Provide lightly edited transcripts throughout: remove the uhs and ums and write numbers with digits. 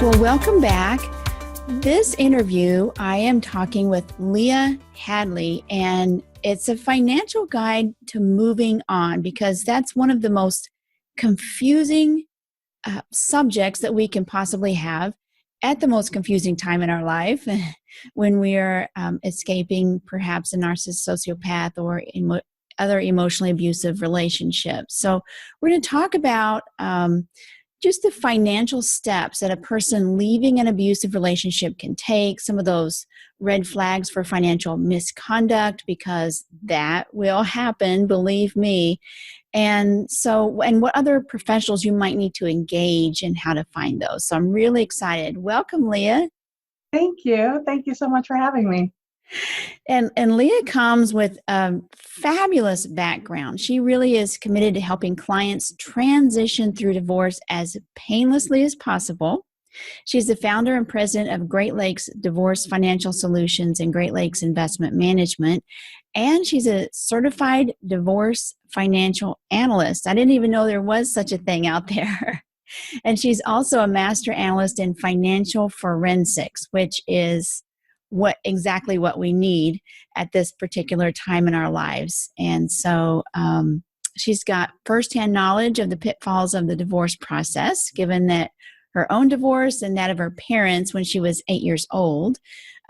Well, welcome back. This interview, I am talking with Leah Hadley, and it's a financial guide to moving on, because that's one of the most confusing subjects that we can possibly have at the most confusing time in our life when we are escaping perhaps a narcissist, sociopath, or other emotionally abusive relationships. So we're going to talk about just the financial steps that a person leaving an abusive relationship can take, some of those red flags for financial misconduct, because that will happen, believe me. And what other professionals you might need to engage and how to find those. So I'm really excited. Welcome, Leah. Thank you. Thank you so much for having me. And Leah comes with a fabulous background. She really is committed to helping clients transition through divorce as painlessly as possible. She's the founder and president of Great Lakes Divorce Financial Solutions and Great Lakes Investment Management. And she's a certified divorce financial analyst. I didn't even know there was such a thing out there. And she's also a master analyst in financial forensics, which is exactly what we need at this particular time in our lives. And so she's got firsthand knowledge of the pitfalls of the divorce process, given that her own divorce and that of her parents when she was 8 years old.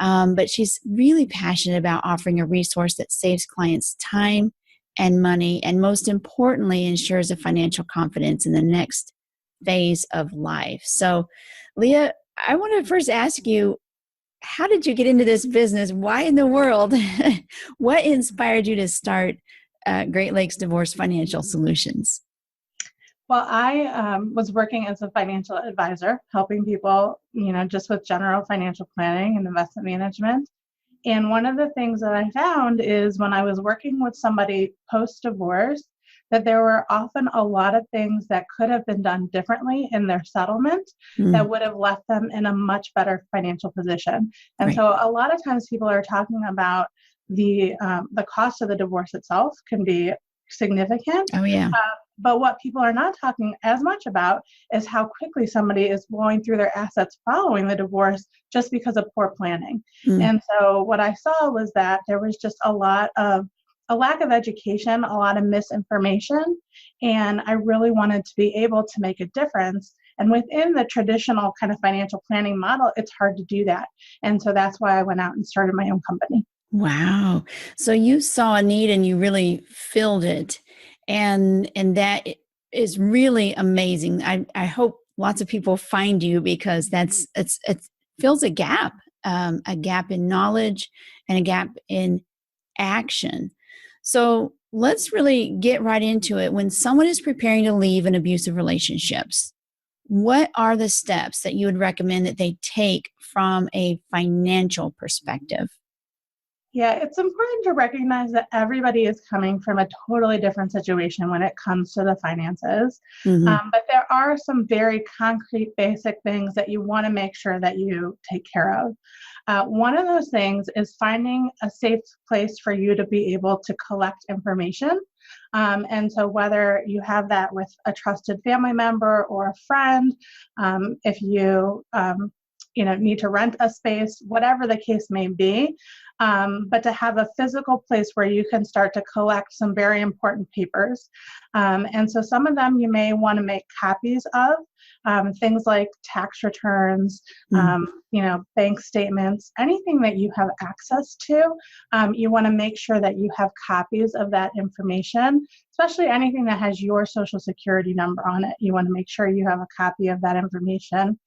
But she's really passionate about offering a resource that saves clients time and money, and most importantly, ensures a financial confidence in the next phase of life. So, Leah, I want to first ask you, how did you get into this business? Why in the world? What inspired you to start Great Lakes Divorce Financial Solutions? Well, I was working as a financial advisor, helping people, just with general financial planning and investment management. And one of the things that I found is when I was working with somebody post-divorce, that there were often a lot of things that could have been done differently in their settlement that would have left them in a much better financial position. And Right. so a lot of times people are talking about the cost of the divorce itself can be significant. Oh, yeah. But what people are not talking as much about is how quickly somebody is blowing through their assets following the divorce just because of poor planning. And so what I saw was that there was just a lack of education, a lot of misinformation, and I really wanted to be able to make a difference. And within the traditional kind of financial planning model, it's hard to do that. And so that's why I went out and started my own company. Wow. So you saw a need and you really filled it. And that is really amazing. I hope lots of people find you, because it fills a gap in knowledge and a gap in action. So let's really get right into it. When someone is preparing to leave an abusive relationships, what are the steps that you would recommend that they take from a financial perspective? Yeah, it's important to recognize that everybody is coming from a totally different situation when it comes to the finances. But there are some very concrete, basic things that you want to make sure that you take care of. One of those things is finding a safe place for you to be able to collect information. And so whether you have that with a trusted family member or a friend, if you need to rent a space, whatever the case may be, but to have a physical place where you can start to collect some very important papers. And so some of them you may want to make copies of, things like tax returns, bank statements, anything that you have access to. You want to make sure that you have copies of that information, especially anything that has your social security number on it. You want to make sure you have a copy of that information.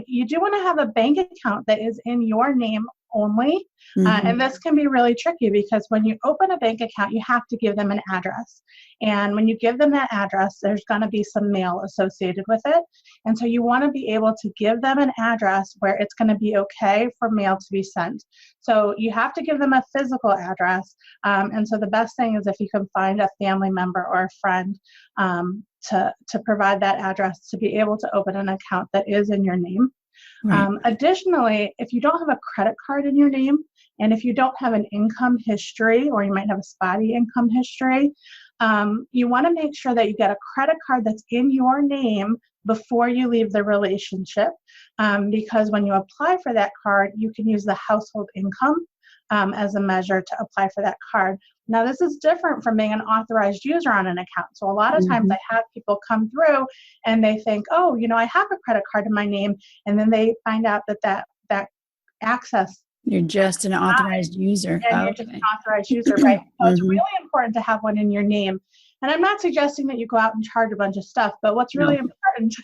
You do want to have a bank account that is in your name only. And this can be really tricky because when you open a bank account, you have to give them an address. And when you give them that address, there's going to be some mail associated with it. And so you want to be able to give them an address where it's going to be okay for mail to be sent. So you have to give them a physical address. And so the best thing is if you can find a family member or a friend to provide that address to be able to open an account that is in your name. Right. Additionally, if you don't have a credit card in your name, and if you don't have an income history, or you might have a spotty income history, you want to make sure that you get a credit card that's in your name before you leave the relationship, because when you apply for that card, you can use the household income as a measure to apply for that card. Now, this is different from being an authorized user on an account. So a lot of times I have people come through and they think, oh, I have a credit card in my name. And then they find out that access. You're just an authorized user. And you're just an authorized user, right? So it's really important to have one in your name. And I'm not suggesting that you go out and charge a bunch of stuff, but what's really important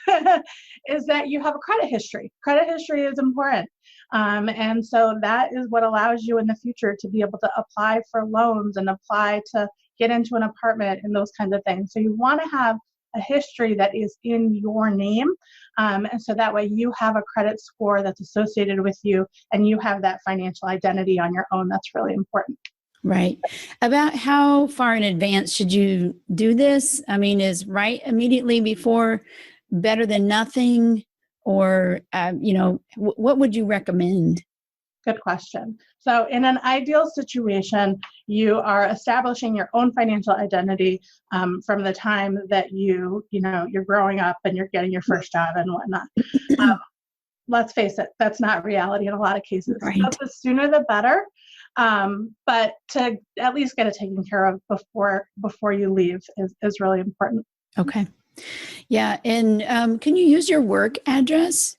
is that you have a credit history. Credit history is important. And so that is what allows you in the future to be able to apply for loans and apply to get into an apartment and those kinds of things. So you want to have a history that is in your name. And so that way you have a credit score that's associated with you and you have that financial identity on your own. That's really important. Right. About how far in advance should you do this? I mean, is right immediately before better than nothing? Or, what would you recommend? Good question. So in an ideal situation, you are establishing your own financial identity from the time that you're growing up and you're getting your first job and whatnot. Let's face it, that's not reality in a lot of cases. Right. So the sooner the better. But to at least get it taken care of before you leave is really important. Okay. Yeah. And can you use your work address?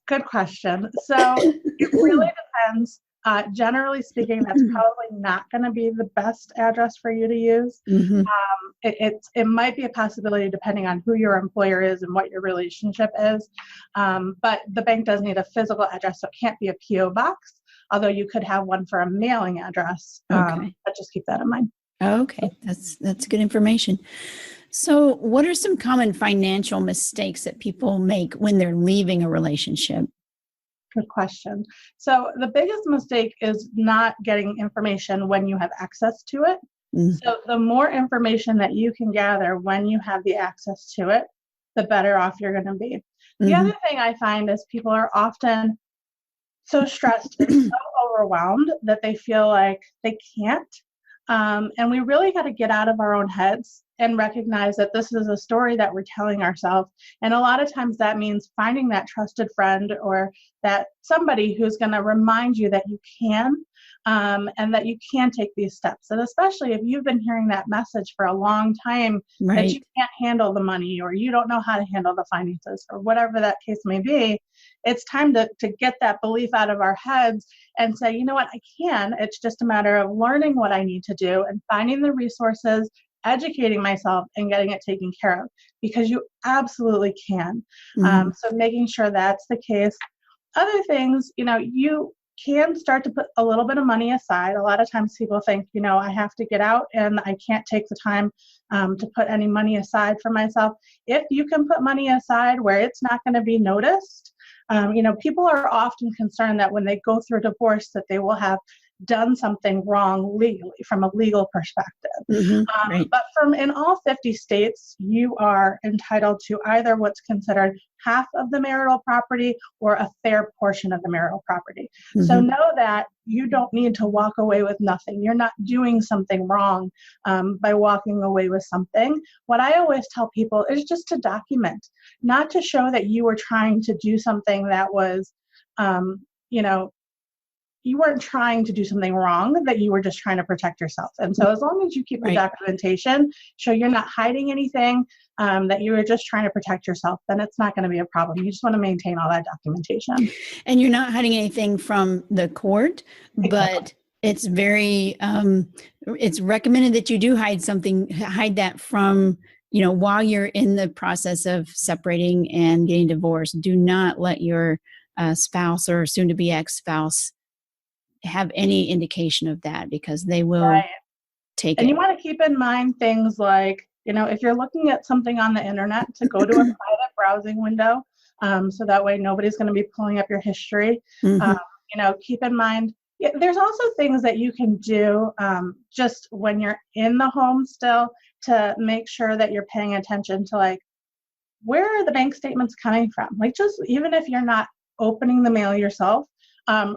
Good question. So it really depends. Generally speaking, that's probably not going to be the best address for you to use. It might be a possibility depending on who your employer is and what your relationship is. But the bank does need a physical address, so it can't be a P.O. box, although you could have one for a mailing address. But just keep that in mind. Okay. That's good information. So what are some common financial mistakes that people make when they're leaving a relationship? Good question. So the biggest mistake is not getting information when you have access to it. So the more information that you can gather when you have the access to it, the better off you're going to be. The other thing I find is people are often so stressed and so overwhelmed that they feel like they can't. And we really got to get out of our own heads and recognize that this is a story that we're telling ourselves. And a lot of times that means finding that trusted friend or that somebody who's going to remind you that you can, and that you can take these steps. And especially if you've been hearing that message for a long time, that you can't handle the money or you don't know how to handle the finances or whatever that case may be, it's time to get that belief out of our heads and say, you know what, I can. It's just a matter of learning what I need to do and finding the resources, educating myself and getting it taken care of, because you absolutely can. So making sure that's the case. Other things, you can start to put a little bit of money aside. A lot of times people think, I have to get out and I can't take the time to put any money aside for myself. If you can put money aside where it's not going to be noticed, people are often concerned that when they go through a divorce that they will have done something wrong legally from a legal perspective. But in all 50 states, you are entitled to either what's considered half of the marital property or a fair portion of the marital property. So know that you don't need to walk away with nothing. You're not doing something wrong by walking away with something. What I always tell people is just to document, not to show that you were trying to do something that was, you weren't trying to do something wrong, that you were just trying to protect yourself. And so as long as you keep the documentation, show you're not hiding anything, that you were just trying to protect yourself, then it's not going to be a problem. You just want to maintain all that documentation. And you're not hiding anything from the court, but it's very, it's recommended that you do hide that from, while you're in the process of separating and getting divorced. Do not let your spouse or soon to be ex-spouse have any indication of that, because they will take it. And you want to keep in mind things like, if you're looking at something on the internet, to go to a private browsing window, so that way nobody's going to be pulling up your history. Keep in mind, there's also things that you can do just when you're in the home still to make sure that you're paying attention to, like, where are the bank statements coming from? Like, just even if you're not opening the mail yourself,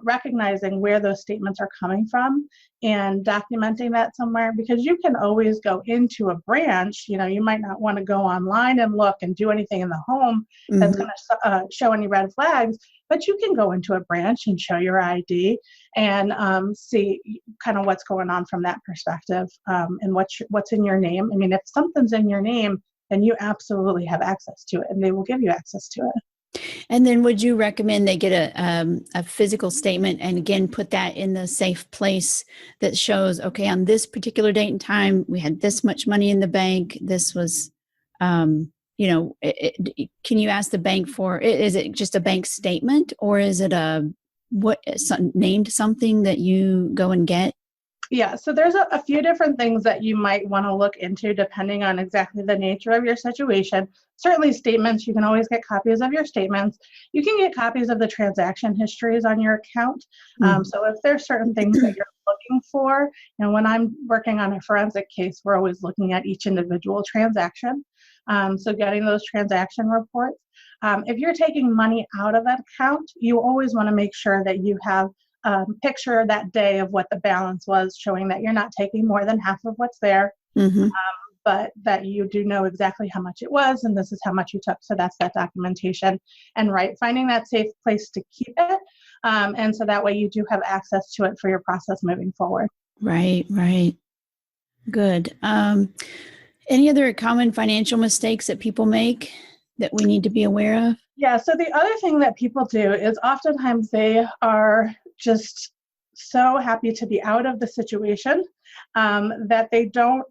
recognizing where those statements are coming from and documenting that somewhere, because you can always go into a branch. You might not want to go online and look and do anything in the home that's going to show any red flags, but you can go into a branch and show your ID and see kind of what's going on from that perspective, and what's in your name. I mean, if something's in your name, then you absolutely have access to it, and they will give you access to it. And then would you recommend they get a physical statement, and again, put that in the safe place that shows, okay, on this particular date and time, we had this much money in the bank. This was, can you ask the bank for, is it just a bank statement, or is it named something that you go and get? Yeah, so there's a few different things that you might want to look into depending on exactly the nature of your situation. Certainly statements, you can always get copies of your statements. You can get copies of the transaction histories on your account. So if there's certain things that you're looking for, when I'm working on a forensic case, we're always looking at each individual transaction. So getting those transaction reports. If you're taking money out of that account, you always want to make sure that you have picture that day of what the balance was, showing that you're not taking more than half of what's there, but that you do know exactly how much it was, and this is how much you took. So that's that documentation. And finding that safe place to keep it. And so that way you do have access to it for your process moving forward. Right. Good. Any other common financial mistakes that people make that we need to be aware of? Yeah, so the other thing that people do is oftentimes they are just so happy to be out of the situation that they don't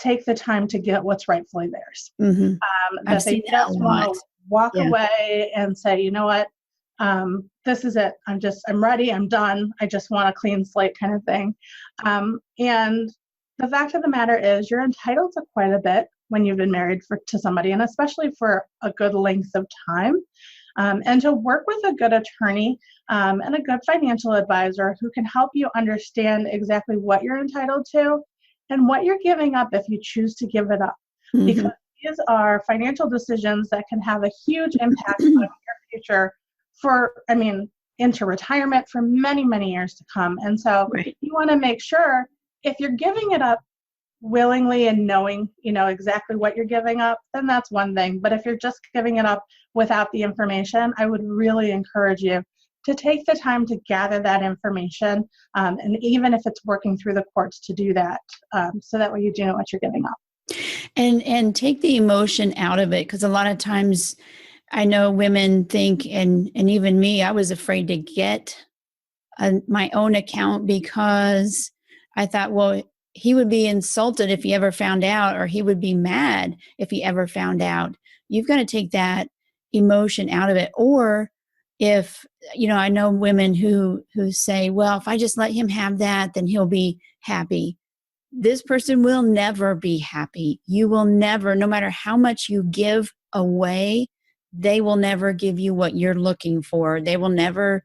take the time to get what's rightfully theirs. That they just want to walk away and say, you know what, this is it. I'm ready. I'm done. I just want a clean slate kind of thing. And the fact of the matter is you're entitled to quite a bit when you've been married to somebody, and especially for a good length of time. And to work with a good attorney and a good financial advisor who can help you understand exactly what you're entitled to and what you're giving up if you choose to give it up. Because these are financial decisions that can have a huge impact on your future into retirement for many, many years to come. And so you want to make sure if you're giving it up willingly and knowing, exactly what you're giving up, then that's one thing. But if you're just giving it up without the information, I would really encourage you to take the time to gather that information. And even if it's working through the courts, to do that. So that way you do know what you're giving up. And take the emotion out of it. Because a lot of times I know women think, and even me, I was afraid to get my own account because I thought, well, he would be insulted if he ever found out, or he would be mad if he ever found out. You've got to take that emotion out of it. Or if, I know women who say, well, if I just let him have that, then he'll be happy. This person will never be happy. You will never, no matter how much you give away, they will never give you what you're looking for. They will never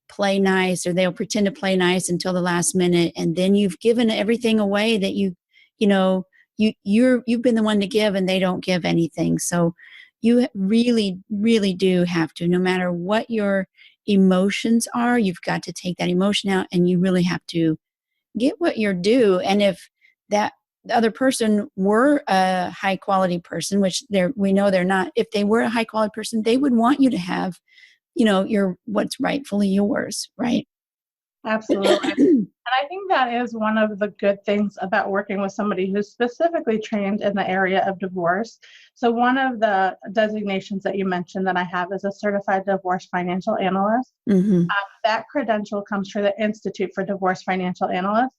play nice, or they'll pretend to play nice until the last minute, and then you've given everything away that you've been the one to give, and they don't give anything. So you really, really do have to, no matter what your emotions are, you've got to take that emotion out, and you really have to get what you're due. And if that other person were a high quality person, which we know they're not, if they were a high quality person, they would want you to have what's rightfully yours, right? Absolutely. And I think that is one of the good things about working with somebody who's specifically trained in the area of divorce. So one of the designations that you mentioned that I have is a certified divorce financial analyst. That credential comes through the Institute for Divorce Financial Analysts.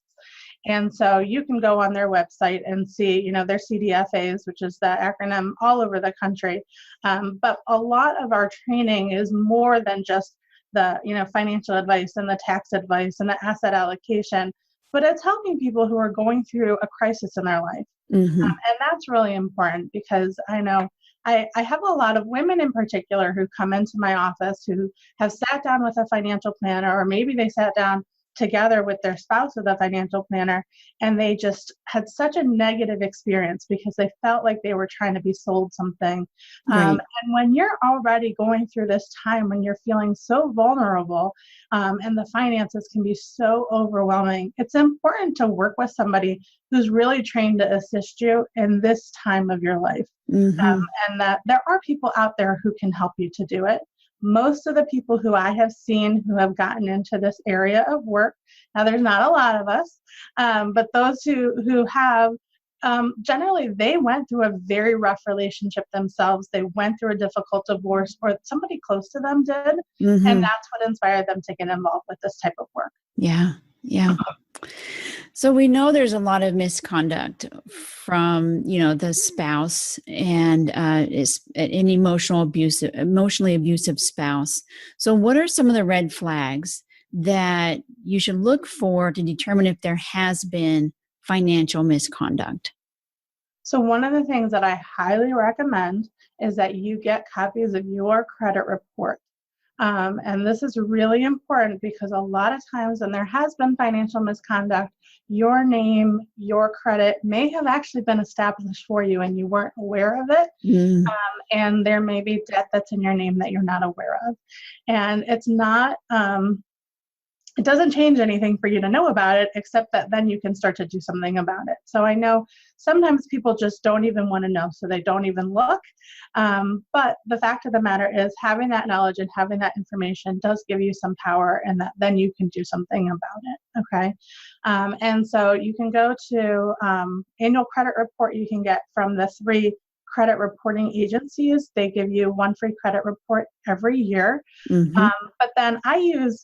And so you can go on their website and see, their CDFAs, which is the acronym all over the country. But a lot of our training is more than just the, financial advice and the tax advice and the asset allocation, but it's helping people who are going through a crisis in their life. And that's really important, because I know I have a lot of women in particular who come into my office who have sat down with a financial planner, or maybe they sat down together with their spouse with a financial planner, and they just had such a negative experience because they felt like they were trying to be sold something. Right. And when you're already going through this time when you're feeling so vulnerable, and the finances can be so overwhelming, it's important to work with somebody who's really trained to assist you in this time of your life. Mm-hmm. And that there are people out there who can help you to do it. Most of the people who I have seen who have gotten into this area of work, now there's not a lot of us, but those who have, generally they went through a very rough relationship themselves. They went through a difficult divorce, or somebody close to them did. Mm-hmm. And that's what inspired them to get involved with this type of work. Yeah. Yeah. So we know there's a lot of misconduct from, the spouse and is an emotionally abusive spouse. So what are some of the red flags that you should look for to determine if there has been financial misconduct? So one of the things that I highly recommend is that you get copies of your credit report. And this is really important because a lot of times when there has been financial misconduct, your name, your credit may have actually been established for you and you weren't aware of it. Mm. And there may be debt that's in your name that you're not aware of. And it's not, it doesn't change anything for you to know about it, except that then you can start to do something about it. So I know sometimes people just don't even want to know, so they don't even look. But the fact of the matter is having that knowledge and having that information does give you some power, and that then you can do something about it. Okay. And so you can go to annual credit report you can get from the 3 credit reporting agencies. They give you 1 free credit report every year. Mm-hmm. But then I use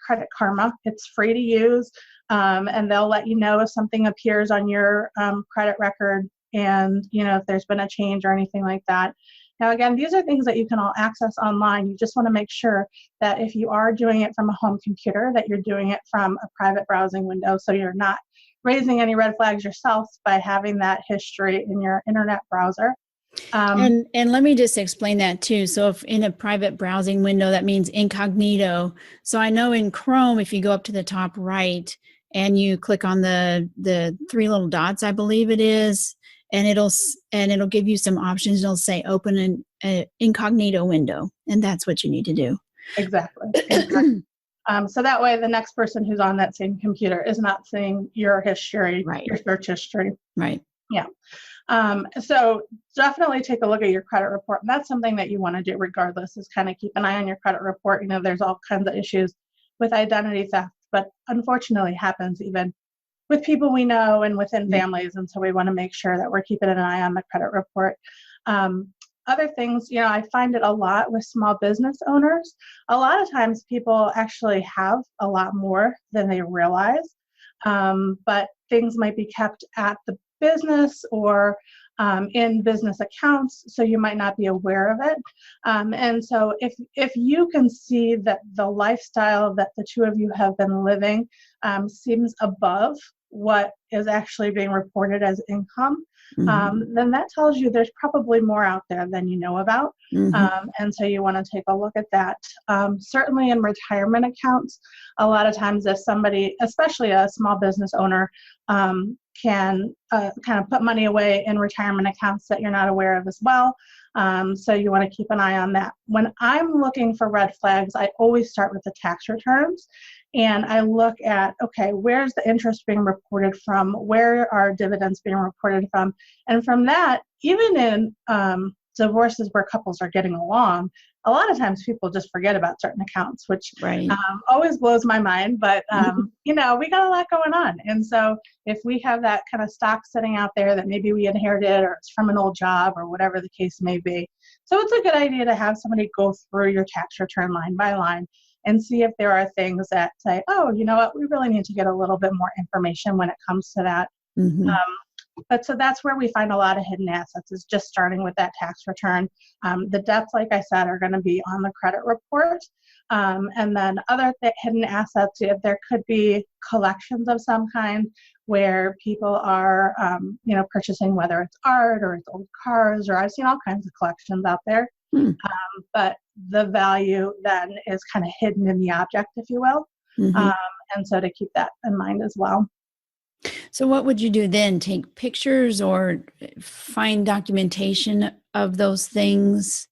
Credit Karma. It's free to use, and they'll let you know if something appears on your credit record, and if there's been a change or anything like that. Now, again, these are things that you can all access online. You just want to make sure that if you are doing it from a home computer, that you're doing it from a private browsing window, so you're not raising any red flags yourself by having that history in your internet browser. And let me just explain that too. So if in a private browsing window, that means incognito. So I know in Chrome, if you go up to the top right and you click on the 3 little dots, I believe it is, and it'll give you some options. It'll say open an incognito window, and that's what you need to do. Exactly. So that way the next person who's on that same computer is not seeing your history, Right. your search history. Right. Yeah. So definitely take a look at your credit report. And that's something that you want to do regardless, is kind of keep an eye on your credit report. There's all kinds of issues with identity theft, but unfortunately happens even with people we know and within families. And so we want to make sure that we're keeping an eye on the credit report. Other things, I find it a lot with small business owners. A lot of times people actually have a lot more than they realize, but things might be kept at the business or in business accounts, so you might not be aware of it. And so if you can see that the lifestyle that the 2 of you have been living seems above what is actually being reported as income, then that tells you there's probably more out there than you know about. And so you want to take a look at that. Certainly in retirement accounts, a lot of times if somebody, especially a small business owner, can kind of put money away in retirement accounts that you're not aware of as well. So you want to keep an eye on that. When I'm looking for red flags, I always start with the tax returns. And I look at, okay, where's the interest being reported from? Where are dividends being reported from? And from that, even in divorces where couples are getting along, a lot of times people just forget about certain accounts, which always blows my mind. But, we got a lot going on. And so if we have that kind of stock sitting out there that maybe we inherited, or it's from an old job, or whatever the case may be. So it's a good idea to have somebody go through your tax return line by line and see if there are things that say, oh, you know what, we really need to get a little bit more information when it comes to that. But so that's where we find a lot of hidden assets, is just starting with that tax return. The debts, like I said, are going to be on the credit report. And then other hidden assets, there could be collections of some kind where people are, purchasing, whether it's art or it's old cars, or I've seen all kinds of collections out there. But the value then is kind of hidden in the object, if you will. And so to keep that in mind as well. So what would you do then? Take pictures or find documentation of those things?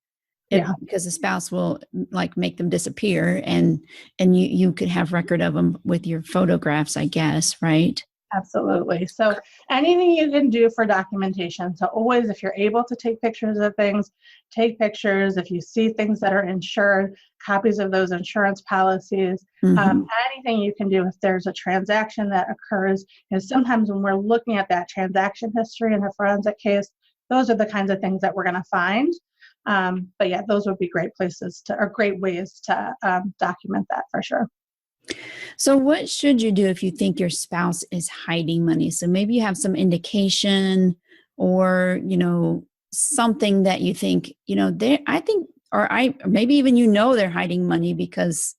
Yeah. Because the spouse will like make them disappear, and you could have record of them with your photographs, I guess, right? Absolutely. So anything you can do for documentation. So always, if you're able to take pictures of things, take pictures. If you see things that are insured, copies of those insurance policies, Mm-hmm. anything you can do if there's a transaction that occurs. And sometimes when we're looking at that transaction history in a forensic case, those are the kinds of things that we're going to find. But yeah, those would be great places or great ways to document that for sure. So what should you do if you think your spouse is hiding money? So maybe you have some indication, or, something that you think, they I think, or maybe even, they're hiding money because,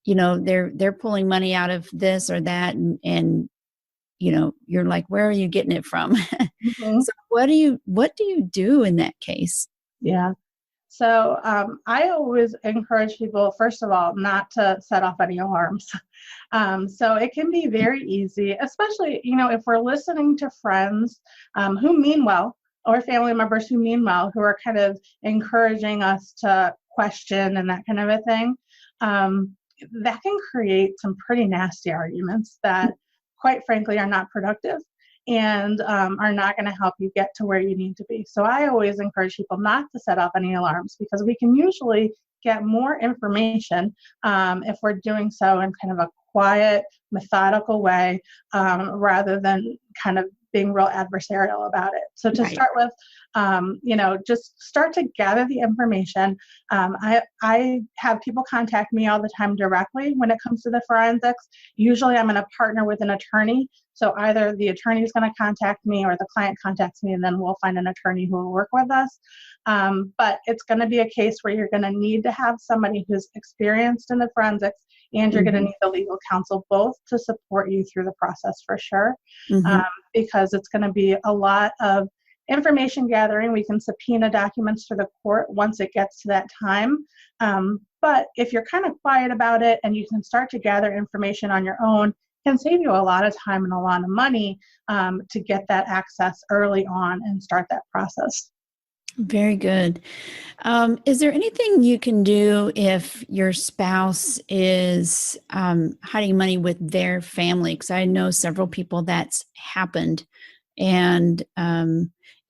they're pulling money out of this or that, and you're like, where are you getting it from? Mhm. So what do you do in that case? Yeah. So I always encourage people, first of all, not to set off any alarms. So it can be very easy, especially, if we're listening to friends who mean well, or family members who mean well, who are kind of encouraging us to question and that kind of a thing. That can create some pretty nasty arguments that, quite frankly, are not productive and are not going to help you get to where you need to be. So I always encourage people not to set off any alarms, because we can usually get more information if we're doing so in kind of a quiet, methodical way, rather than kind of being real adversarial about it. So to Right. start with, just start to gather the information. I have people contact me all the time directly when it comes to the forensics. Usually I'm going to partner with an attorney. So either the attorney is going to contact me or the client contacts me, and then we'll find an attorney who will work with us. But it's going to be a case where you're going to need to have somebody who's experienced in the forensics, and you're going to Mm-hmm. need the legal counsel both to support you through the process for sure. Mm-hmm. Because it's going to be a lot of information gathering. We can subpoena documents to the court once it gets to that time. But if you're kind of quiet about it and you can start to gather information on your own, it can save you a lot of time and a lot of money to get that access early on and start that process. Very good. Is there anything you can do if your spouse is hiding money with their family? Because I know several people that's happened, and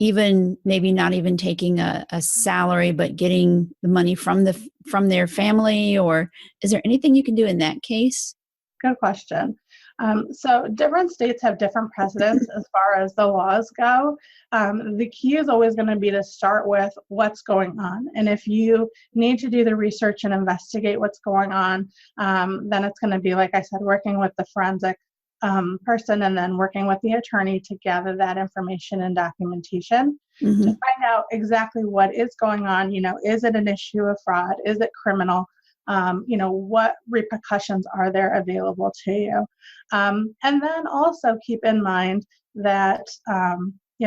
even maybe not even taking a salary, but getting the money from their family. Or is there anything you can do in that case? Good question. So different states have different precedents as far as the laws go. The key is always going to be to start with what's going on. And if you need to do the research and investigate what's going on, then it's going to be, like I said, working with the forensic person, and then working with the attorney to gather that information and documentation to Mm-hmm. find out exactly what is going on. Is it an issue of fraud? Is it criminal? What repercussions are there available to you? And then also keep in mind that,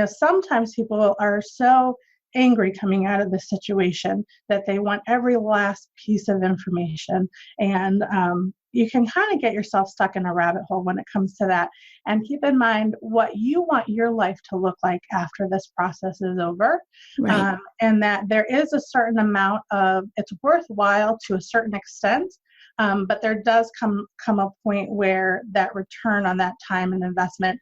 sometimes people are so angry coming out of this situation that they want every last piece of information. And you can kind of get yourself stuck in a rabbit hole when it comes to that. And keep in mind what you want your life to look like after this process is over. Right. And that there is a certain amount of, it's worthwhile to a certain extent, but there does come a point where that return on that time and investment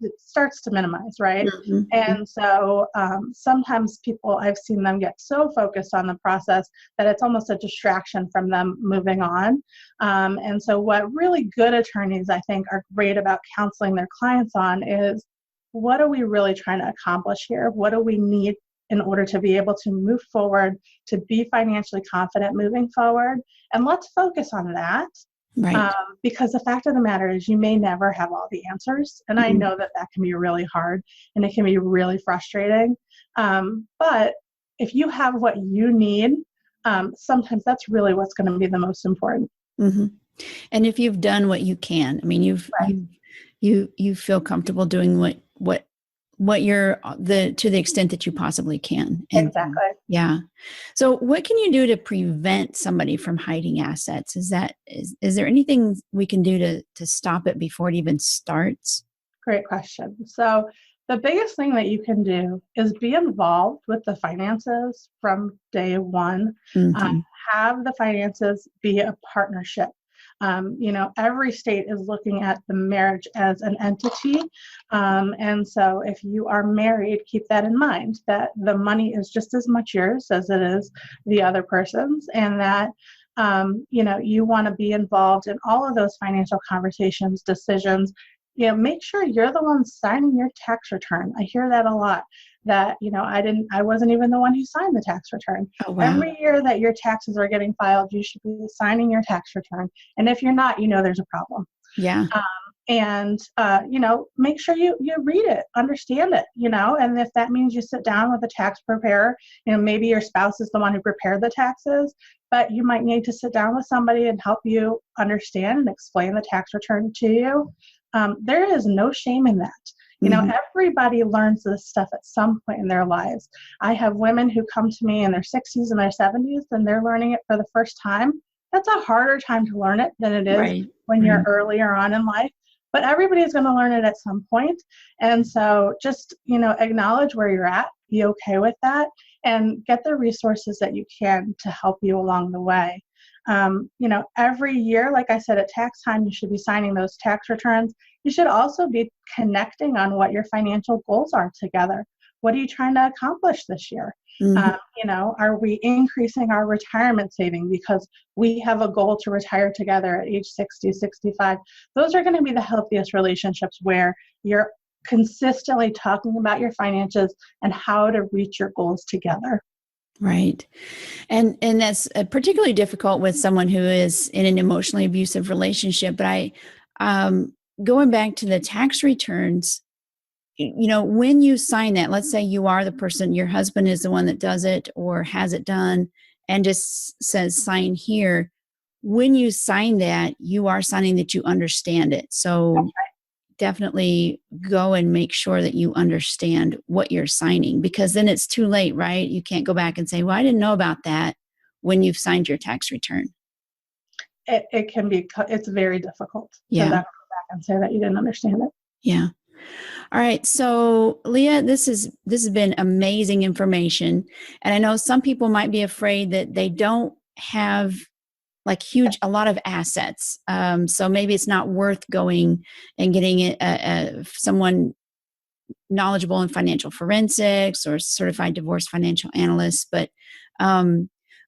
it starts to minimize, right? Mm-hmm. And so sometimes people, I've seen them get so focused on the process that it's almost a distraction from them moving on. And so what really good attorneys, I think, are great about counseling their clients on is, what are we really trying to accomplish here? What do we need in order to be able to move forward, to be financially confident moving forward? And let's focus on that. Right. Because the fact of the matter is, you may never have all the answers. And I know that can be really hard and it can be really frustrating. But if you have what you need, sometimes that's really what's going to be the most important. Mm-hmm. And if you've done what you can, I mean, Right. you feel comfortable doing what what you're to the extent that you possibly can. And Exactly. yeah. So what can you do to prevent somebody from hiding assets? Is there anything we can do to stop it before it even starts? Great question. So the biggest thing that you can do is be involved with the finances from day one. Uh, Mm-hmm. have the finances be a partnership. Every state is looking at the marriage as an entity. And so if you are married, keep that in mind, that the money is just as much yours as it is the other person's, and that you want to be involved in all of those financial conversations, decisions. Make sure you're the one signing your tax return. I hear that a lot, that, I wasn't even the one who signed the tax return. Oh, wow. Every year that your taxes are getting filed, you should be signing your tax return. And if you're not, there's a problem. Yeah. Make sure you read it, understand it, and if that means you sit down with a tax preparer, maybe your spouse is the one who prepared the taxes, but you might need to sit down with somebody and help you understand and explain the tax return to you. There is no shame in that. Mm-hmm. Everybody learns this stuff at some point in their lives. I have women who come to me in their 60s and their 70s, and they're learning it for the first time. That's a harder time to learn it than it is when you're earlier on in life. But everybody's going to learn it at some point. And so just, acknowledge where you're at, be okay with that, and get the resources that you can to help you along the way. Every year, like I said, at tax time, you should be signing those tax returns. You should also be connecting on what your financial goals are together. What are you trying to accomplish this year? Mm-hmm. Are we increasing our retirement saving because we have a goal to retire together at age 60, 65? Those are going to be the healthiest relationships, where you're consistently talking about your finances and how to reach your goals together. Right. And that's particularly difficult with someone who is in an emotionally abusive relationship. But going back to the tax returns, when you sign that, let's say you are the person, your husband is the one that does it or has it done and just says sign here. When you sign that, you are signing that you understand it. So definitely go and make sure that you understand what you're signing, because then it's too late, right? You can't go back and say, well, I didn't know about that when you've signed your tax return. It can be, it's very difficult Yeah. to then go back and say that you didn't understand it. Yeah. All right. So Leah, this has been amazing information. And I know some people might be afraid that they don't have like a lot of assets. So maybe it's not worth going and getting someone knowledgeable in financial forensics or certified divorce financial analyst. But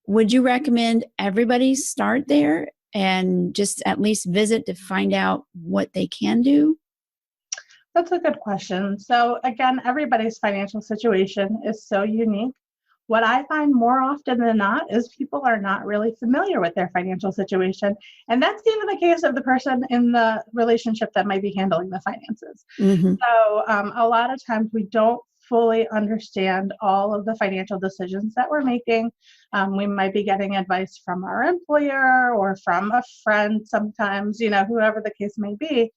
would you recommend everybody start there and just at least visit to find out what they can do? That's a good question. So again, everybody's financial situation is so unique. What I find more often than not is people are not really familiar with their financial situation. And that's even the case of the person in the relationship that might be handling the finances. Mm-hmm. So a lot of times we don't fully understand all of the financial decisions that we're making. We might be getting advice from our employer or from a friend sometimes, whoever the case may be.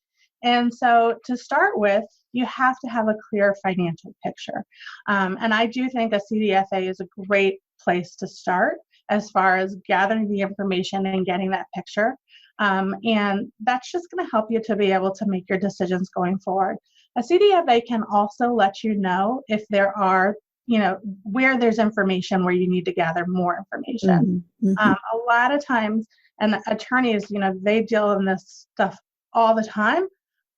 And so to start with, you have to have a clear financial picture. And I do think a CDFA is a great place to start as far as gathering the information and getting that picture. And that's just going to help you to be able to make your decisions going forward. A CDFA can also let you know if there are, where there's information where you need to gather more information. Mm-hmm. Mm-hmm. A lot of times, and attorneys, they deal in this stuff all the time,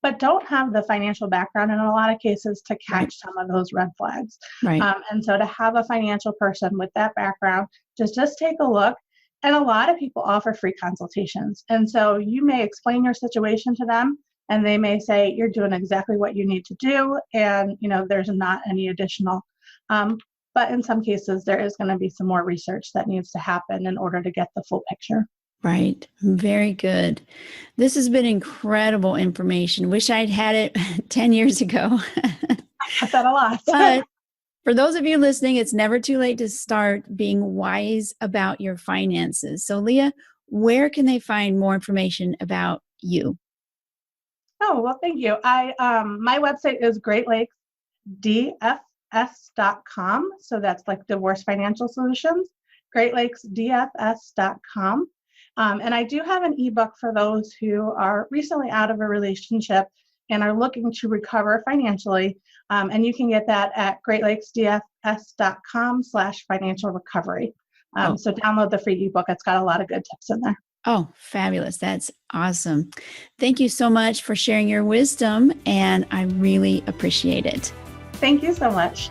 but don't have the financial background in a lot of cases to catch some of those red flags. Right. And so to have a financial person with that background, just take a look. And a lot of people offer free consultations. And so you may explain your situation to them, and they may say, you're doing exactly what you need to do. And, there's not any additional. But in some cases, there is going to be some more research that needs to happen in order to get the full picture. Right. Very good. This has been incredible information. Wish I'd had it 10 years ago. I said a lot. But for those of you listening, it's never too late to start being wise about your finances. So Leah, where can they find more information about you? Oh, well, thank you. My website is greatlakesdfs.com. So that's like Divorce Financial Solutions, greatlakesdfs.com. And I do have an ebook for those who are recently out of a relationship and are looking to recover financially. And you can get that at greatlakesdfs.com/financial recovery. So download the free ebook. It's got a lot of good tips in there. Oh, fabulous. That's awesome. Thank you so much for sharing your wisdom, and I really appreciate it. Thank you so much.